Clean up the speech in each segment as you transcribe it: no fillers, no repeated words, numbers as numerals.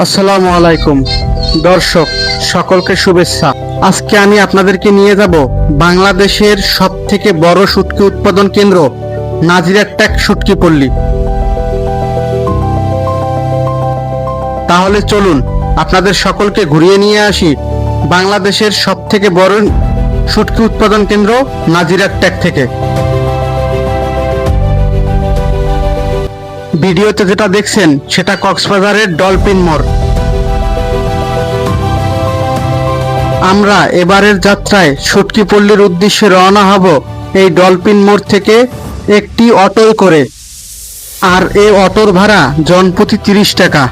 আসসালামু আলাইকুম দর্শক, সকলকে শুভেচ্ছা। আজকে আমি আপনাদেরকে নিয়ে যাব বাংলাদেশের সবথেকে বড় শুটকি উৎপাদন কেন্দ্র নাজিরাট্যাক শুটকি পল্লী। তাহলে চলুন আপনাদের সকলকে ঘুরিয়ে নিয়ে আসি বাংলাদেশের সবথেকে বড় শুটকি উৎপাদন কেন্দ্র নাজিরাট্যাক থেকে। ভিডিওতে যেটা দেখছেন সেটা কক্সবাজারের ডলফিন মোড়। আমরা এবারের যাত্রায় শুটকি পল্লীর উদ্দেশ্যে রওনা হব এই ডলফিন মোড় থেকে একটি অটোয় করে, আর এই অটোর ভাড়া জনপ্রতি 30 টাকা।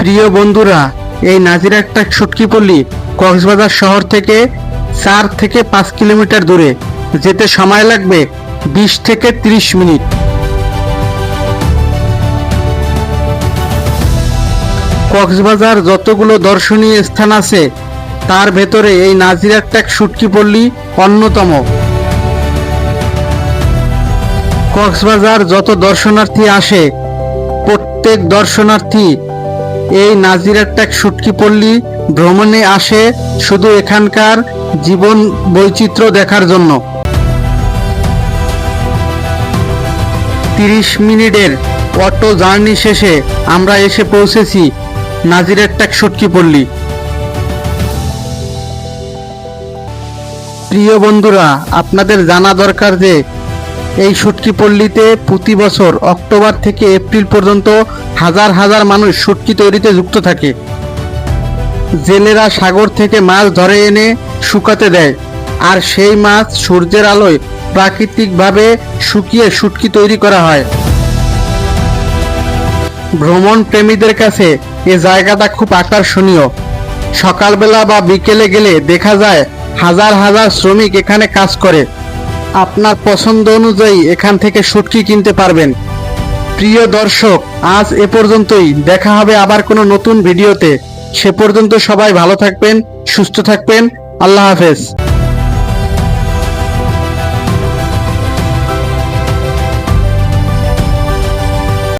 প্রিয় বন্ধুরা, এই নাজিরাট্যাক শুটকি পল্লী কক্সবাজার শহর থেকে 4 থেকে 5 কিলোমিটার দূরে, যেতে সময় লাগবে 20 থেকে 30 মিনিট। কক্সবাজার যতগুলো দর্শনীয় স্থান আছে তার ভেতরে এই নাজিরাট্যাক শুটকি পল্লী অন্যতম। কক্সবাজার যত দর্শনার্থী আসে, প্রত্যেক দর্শনার্থী এই নাজিরাট্যাক শুটকি পল্লী ভ্রমণে আসে শুধু এখানকার জীবন বৈচিত্র্য দেখার জন্য। 30 মিনিটের অটো জার্নি শেষে আমরা এসে পৌঁছেছি নাজিরাট্যাক শুটকি পল্লী। প্রিয় বন্ধুরা, আপনাদের জানা দরকার যে এই শুটকি পল্লীতে প্রতি বছর অক্টোবর থেকে এপ্রিল পর্যন্ত হাজার হাজার মানুষ শুটকি তৈরিতে যুক্ত থাকে। জেলেরা সাগর থেকে মাছ ধরে এনে শুকাতে দেয়, আর সেই মাছ সূর্যের আলোয় প্রাকৃতিকভাবে শুকিয়ে শুটকি তৈরি করা হয়। ভ্রমণ প্রেমীদের কাছে এ জায়গাটা খুব আকর্ষণীয়। সকালবেলা বা বিকেলে গেলে দেখা যায় হাজার হাজার শ্রমিক এখানে কাজ করে। আপনার পছন্দ অনুযায়ী এখান থেকে শুটকি কিনতে পারবেন। প্রিয় দর্শক, আজ এ পর্যন্তই। দেখা হবে আবার কোনো নতুন ভিডিওতে। সে পর্যন্ত সবাই ভালো থাকবেন, সুস্থ থাকবেন। আল্লাহ হাফেজ।